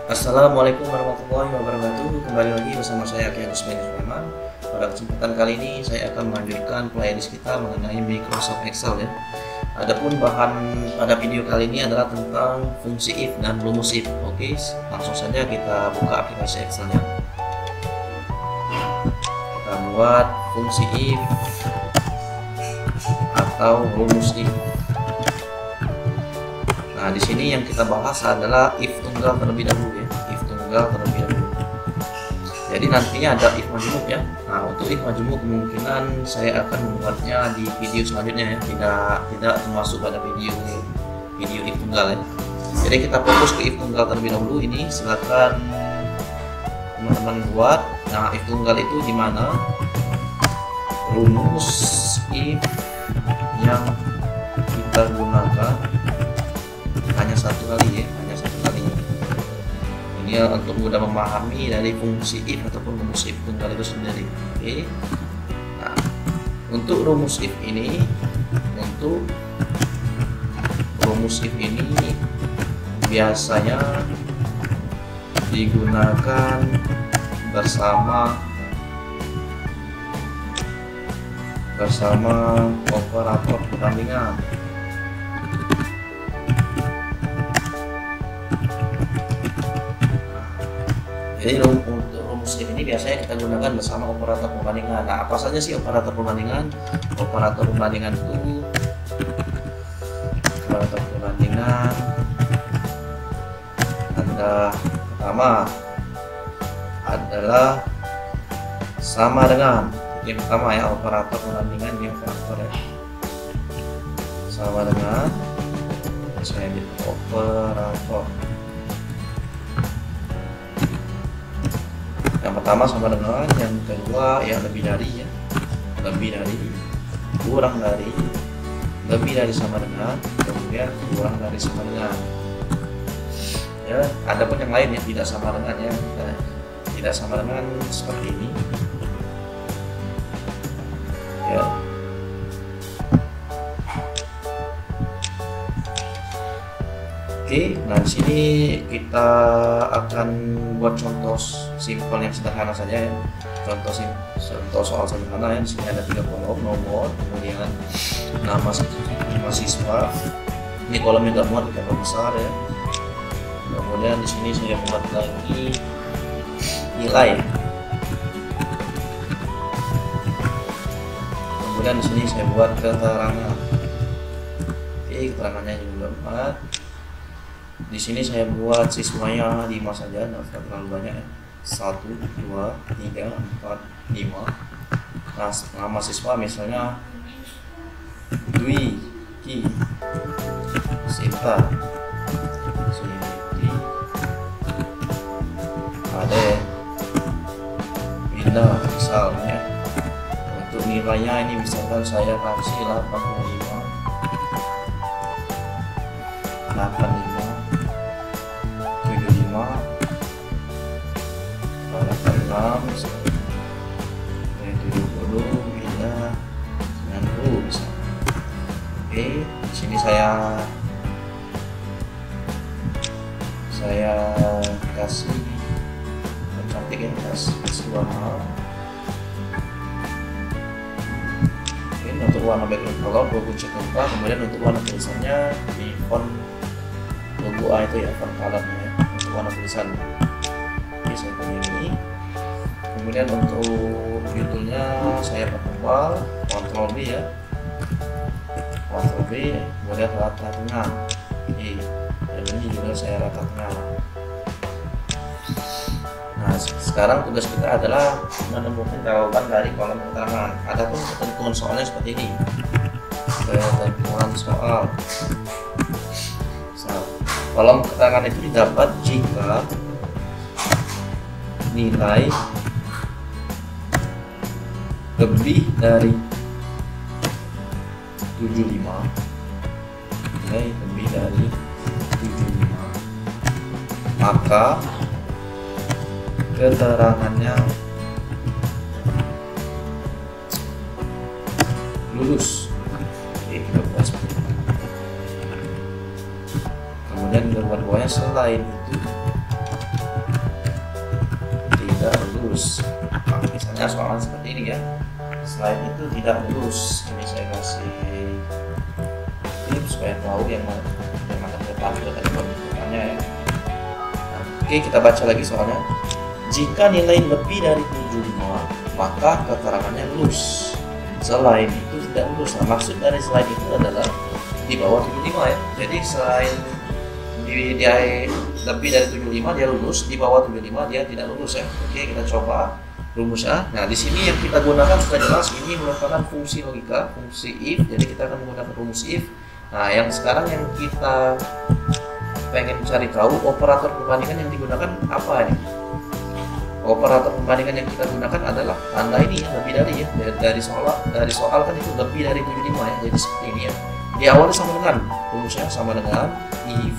Assalamualaikum warahmatullahi wabarakatuh. Kembali lagi bersama saya Ki Agus Sulaiman. Pada kesempatan kali ini saya akan melanjutkan playlist kita mengenai Microsoft Excel ya. Adapun bahan pada video kali ini adalah tentang fungsi if dan rumus if. Oke, langsung saja kita buka aplikasi Excelnya. Kita buat fungsi if atau rumus if. Nah, di sini yang kita bahas adalah if tunggal terlebih dahulu ya, if tunggal terlebih dahulu. Jadi nantinya ada if majemuk ya. Nah, untuk if majemuk kemungkinan saya akan membuatnya di video selanjutnya ya, tidak termasuk pada video if tunggal ya. Jadi kita fokus ke if tunggal terlebih dahulu. Ini silakan teman-teman buat. Nah, if tunggal itu di mana rumus if yang kita gunakan hanya satu kali ya, hanya satu kali. Ini untuk mudah memahami dari fungsi if ataupun rumus if tunggal itu sendiri. Oke. Nah, untuk rumus if ini, biasanya digunakan bersama operator perbandingan. Jadi untuk rumus if ini biasanya kita gunakan bersama operator perbandingan. Nah, apa saja sih operator perbandingan? Operator perbandingan ada pertama adalah sama dengan. Yang pertama ya, operator perbandingan yang operator ya. Sama dengan, saya di operator. Yang pertama sama dengan, yang kedua ya lebih dari ya, lebih dari, kurang dari, lebih dari sama dengan, kemudian kurang dari sama dengan. Ya, ada pun yang lain ya, tidak sama dengan ya, tidak sama dengan seperti ini. Ya. Oke, nah di sini kita akan buat contoh simpel yang sederhana saja ya. Contoh soal sederhana ya. Di sini ada 3 kolom, nomor, kemudian nama siswa. Ini kolomnya nggak muat, kita besar ya. Kemudian di sini saya buat lagi nilai. Kemudian di sini saya buat keterangan. Oke, keterangannya juga 4. Di sini saya buat siswanya 5 saja, tidak terlalu banyak ya. 1, 2, 3, 4, 5. Nah, nama siswa misalnya Dwi, Ki, Sinta, Siti, Ade, Bina misalnya. Untuk nilainya ini misalkan saya kasih 85, 70 bila 90 misalnya. Oke, di sini saya kasih cantik ya, kasih warna. Oke, untuk warna background color logo ceklengka, kemudian untuk warna tulisannya di font logo A itu ya, font colornya ya, untuk warna tulisan. Oke, saya pilih ini. Kemudian untuk judulnya saya pertebal, Ctrl B ya, Ctrl B, kemudian rata tengah. Oke, dan ini juga saya rata tengah. Nah, sekarang tugas kita adalah menemukan jawaban dari kolom keterangan. Adapun ketentuan soalnya seperti ini. Ketentuan soal. Kolom keterangan itu didapat jika nilai lebih dari 75, nilai lebih dari 75, maka keterangannya lulus. Oke, kita buat seperti ini. Kemudian kedua-duanya selain itu tidak lulus. Nah, misalnya soalan seperti ini ya, selain itu tidak lulus. Ini saya kasih tips supaya tahu yang mana tertampil tadi pertanyaannya ya. Nah, oke, kita baca lagi soalnya. Jika nilai lebih dari 75 maka keterangannya lulus. Selain itu tidak lulus. Nah, maksud dari selain itu adalah di bawah 75 ya. Jadi selain dia lebih dari 75 dia lulus, di bawah 75 dia tidak lulus ya. Oke, kita coba rumusnya. Nah, di sini yang kita gunakan sudah jelas, ini merupakan fungsi logika, fungsi if. Jadi kita akan menggunakan rumus if. Nah, yang sekarang yang kita pengen cari tahu operator perbandingan yang digunakan apa ini? Operator perbandingan yang kita gunakan adalah tanda ini ya, lebih dari ya. Dari soal kan itu lebih dari 75 ya. Jadi seperti ini ya. Diawali sama dengan rumusnya sama dengan if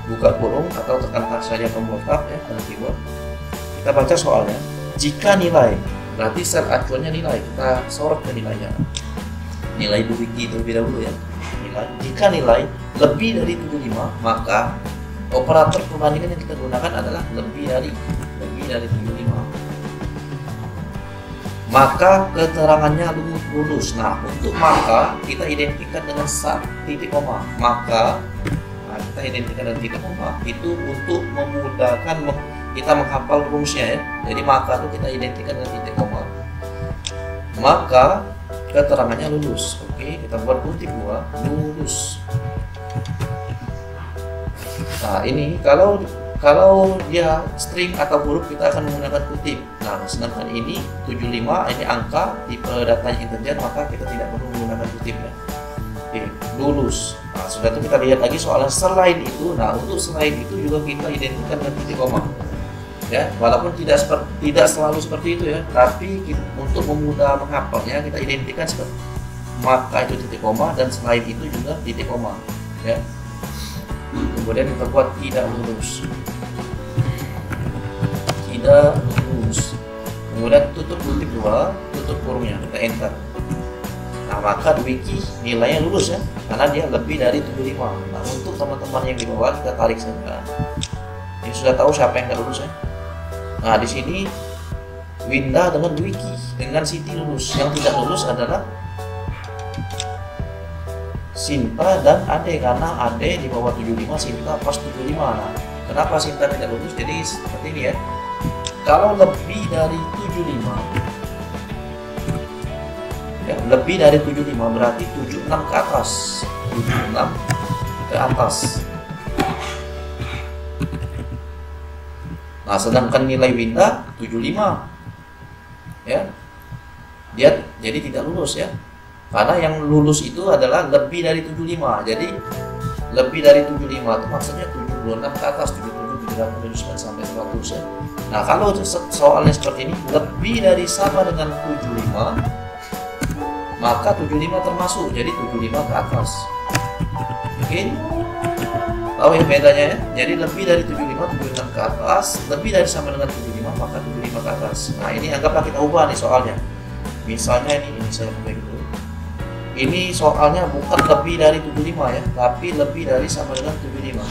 buka kurung atau tekan saja tombol tab ya pada keyboard. Kita baca soalnya. Jika nilai, berarti sel acuannya nilai, kita sorot ke nilainya. Nilai Dewey terlebih dahulu ya. Jika nilai lebih dari 75 maka operator perbandingan yang kita gunakan adalah lebih dari 75. Maka keterangannya lulus. Nah, untuk maka kita identikan dengan titik koma. Kita identikan dengan titik koma itu untuk memudahkan kita menghafal rumusnya ya. Jadi maka itu kita identikan dengan titik koma. Maka keterangannya lulus. Oke, kita buat kutip dua, lulus. Nah, ini kalau dia string atau huruf kita akan menggunakan kutip. Nah, sedangkan ini 75 ini angka tipe datanya integer, maka kita tidak perlu menggunakan kutip ya. Oke, lulus. Nah, sudah itu kita lihat lagi soalnya selain itu. Nah, untuk selain itu juga kita identikan dengan titik koma. Ya, walaupun tidak selalu seperti itu ya, tapi untuk memudah menghafalnya kita identikan seperti maka itu titik koma dan selain itu juga titik koma ya. Kemudian kita buat tidak lulus. Kemudian tutup kutip dua, tutup kurungnya, kita enter. Nah, maka wiki nilainya lulus ya, karena dia lebih dari 75. Nah, untuk teman-teman yang di bawah kita tarik saja. Ini sudah tahu siapa yang tidak lulus ya. Nah, di sini Winda dengan Wiki dengan Siti lulus. Yang tidak lulus adalah Sinta dan Ade, karena Ade di bawah 75, Sinta pas 75. Nah, kenapa Sinta tidak lulus? Jadi seperti ini ya. Kalau lebih dari 75 ya, lebih dari 75 berarti 76 ke atas. 76 ke atas. Nah, sedangkan nilai Winda 75 ya. Dia jadi tidak lulus ya. Karena yang lulus itu adalah lebih dari 75. Jadi lebih dari 75 itu maksudnya 76 ke atas, 77, 78, 79 sampai 100 ya. Nah, kalau soalnya seperti ini lebih dari sama dengan 75 maka 75 termasuk, jadi 75 ke atas. Oke, tahu ya bedanya ya. Jadi lebih dari 75, 76 ke atas, lebih dari sama dengan 75 maka 75 ke atas. Nah, ini anggaplah kita ubah nih soalnya. Misalnya ini saya mulai dulu. Ini soalnya bukan lebih dari 75 ya, tapi lebih dari sama dengan 75.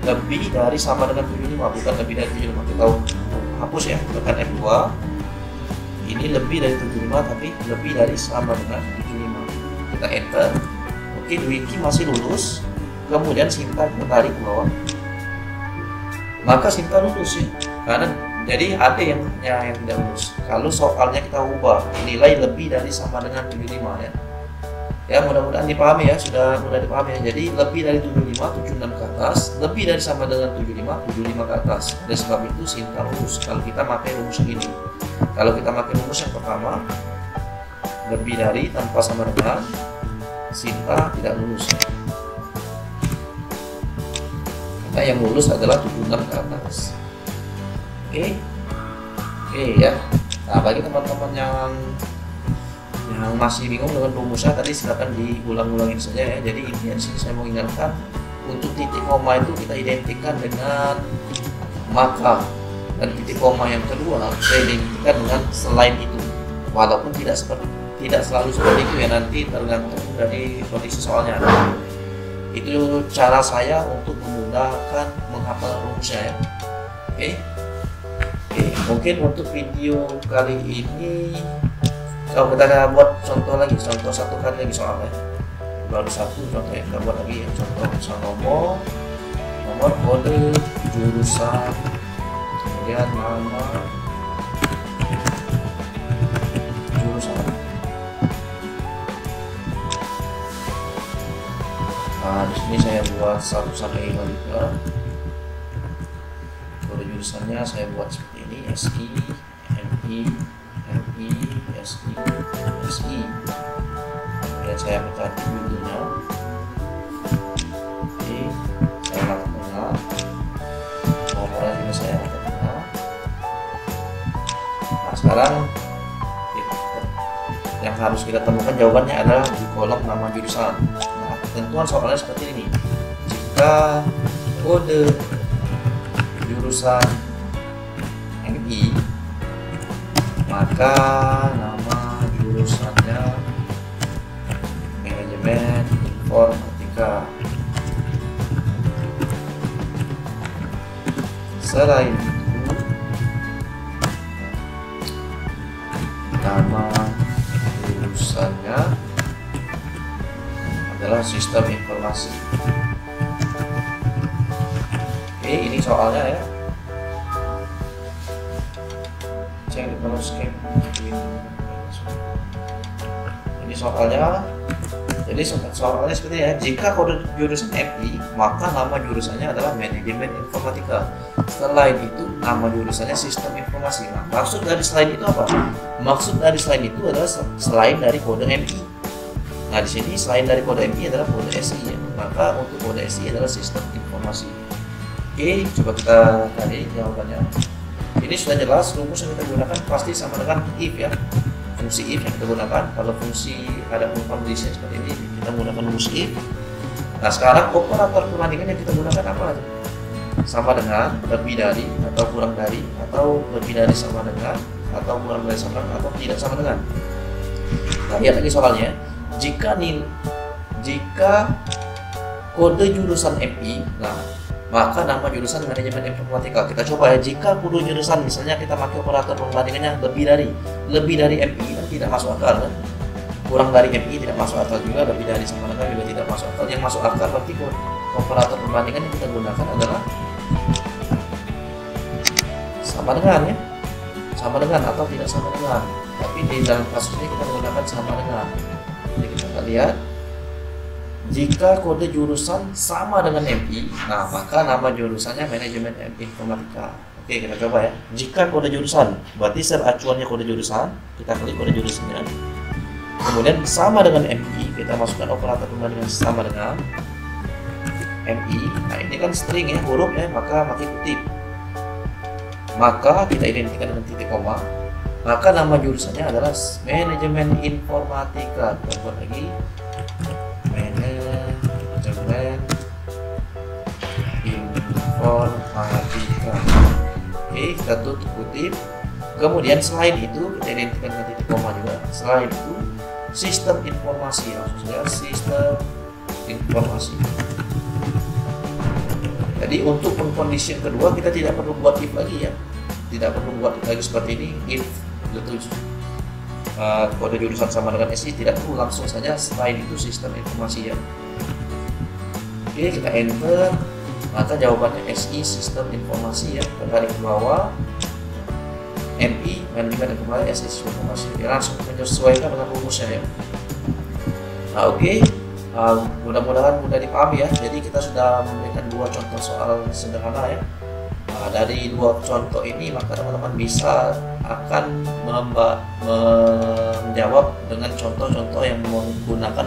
Lebih dari sama dengan 75, bukan lebih dari 75. Kita hapus ya, tekan F2. Ini lebih dari 75 tapi lebih dari sama dengan 75. Kita enter. Oke, Wiki masih lulus. Kemudian Sinta kita tarik ke bawah. Maka Sinta lulus ya. Karena jadi ada yang tidak lulus. Kalau soalnya kita ubah nilai lebih dari sama dengan 75 ya. Ya, mudah-mudahan dipahami ya, sudah mudah dipahami ya. Jadi lebih dari 75, 76 ke atas, lebih dari sama dengan 75, 75 ke atas. Oleh sebab itu Sinta lulus kalau kita pakai rumus ini. Kalau kita pakai rumus yang pertama, lebih dari tanpa sama dengan, Sinta tidak lulus. Karena yang lulus adalah 76 ke atas. Oke ya. Nah, bagi teman-teman yang masih bingung dengan rumusnya tadi, silakan diulang-ulangin saja ya. Jadi intinya sini saya mau ingatkan, untuk titik koma itu kita identikan dengan maka, dan titik koma yang kedua saya identikan dengan selain itu. Walaupun tidak selalu seperti itu ya, nanti tergantung dari kondisi soalnya. Itu cara saya untuk memudahkan menghafal rumusnya ya. Oke. Oke, mungkin untuk video kali ini kalau kita buat contoh lagi, contoh satu kali lagi soalnya baru satu contoh yang kita buat lagi, contoh misal nomor kode jurusan, kemudian nama jurusan. Nah, di sini saya buat 1 sampai 5 juga. Kode jurusannya saya buat seperti ini: SI, MI, MI, SI, SI. Kemudian saya pecah judulnya. Oke, saya angkat tengah. Nomornya juga saya angkat tengah. Nah, sekarang yang harus kita temukan jawabannya adalah di kolom nama jurusan. Nah, ketentuan soalnya seperti ini: jika kode jurusan MI, maka nama jurusannya manajemen informatika. Selain itu, nama jurusannya adalah sistem informasi. Oke, ini soalnya ya. Cek di kolom skip. Ini soalnya. Jadi soalnya seperti ya, jika kode jurusan MI, maka nama jurusannya adalah manajemen informatika. Selain itu, nama jurusannya sistem informasi. Nah, maksud dari selain itu apa? Maksud dari selain itu adalah selain dari kode MI. Nah, di sini selain dari kode MI adalah kode SI ya. Maka untuk kode SI adalah sistem informasi. Oke, coba kita cari jawabannya. Ini sudah jelas, rumus yang kita gunakan pasti sama dengan if ya. Fungsi if yang kita gunakan. Kalau fungsi ada kondisi seperti ini, kita menggunakan rumus if. Nah, sekarang operator perbandingan yang kita gunakan apa aja? Sama dengan, lebih dari, atau kurang dari, atau lebih dari sama dengan, atau kurang dari sama dengan, atau tidak sama dengan. Nah, lihat lagi soalnya. Jika kode jurusan MI, nah maka nama jurusan manajemen informatika. Kita coba ya, jika kode jurusan misalnya kita pakai operator perbandingannya lebih dari MI kan tidak masuk akal kan, kurang dari MI tidak masuk akal juga, lebih dari sama dengan juga tidak masuk akal. Yang masuk akal berarti operator perbandingan yang kita gunakan adalah sama dengan ya, sama dengan atau tidak sama dengan. Tapi di dalam kasus ini kita menggunakan sama dengan. Jadi kita lihat, jika kode jurusan sama dengan MI, nah maka nama jurusannya manajemen informatika. Oke, kita coba ya. Jika kode jurusan, berarti sel acuannya kode jurusan, kita klik kode jurusannya. Kemudian sama dengan MI, kita masukkan operator perbandingan sama dengan MI. Nah, ini kan string ya, huruf ya, maka pakai kutip. Maka kita identikan dengan titik koma. Maka nama jurusannya adalah manajemen informatika. Kita buat lagi. Manajemen informatika. Oke, kita tutup kutip. Kemudian selain itu kita identikan dengan titik koma juga. Selain itu sistem informasi, maksudnya sistem informasi. Jadi untuk kondisi yang kedua kita tidak perlu buat if lagi ya, tidak perlu buat lagi seperti ini. If kode jurusan sama dengan SI, tidak perlu, langsung saja selain itu sistem informasi ya. Oke, kita enter, maka jawabannya SI sistem informasi ya. Kita tarik ke bawah, MI manajemen informasi, SI sistem informasi ya, langsung menyesuaikan dengan rumusnya ya. Nah, oke. Mudah-mudahan mudah dipahami ya. Jadi kita sudah memberikan 2 contoh soal sederhana ya. Nah, dari 2 contoh ini maka teman-teman bisa akan menjawab dengan contoh-contoh yang menggunakan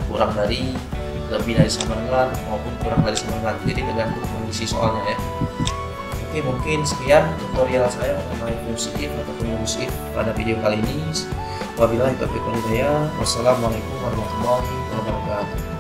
kurang dari, lebih dari sama dengan, maupun kurang dari sama dengan. Jadi tergantung kondisi soalnya ya. Oke, mungkin sekian tutorial saya mengenai fungsi if ataupun rumus if pada video kali ini. Wabillahi taufiq wal hidayah. Wassalamualaikum warahmatullahi wabarakatuh.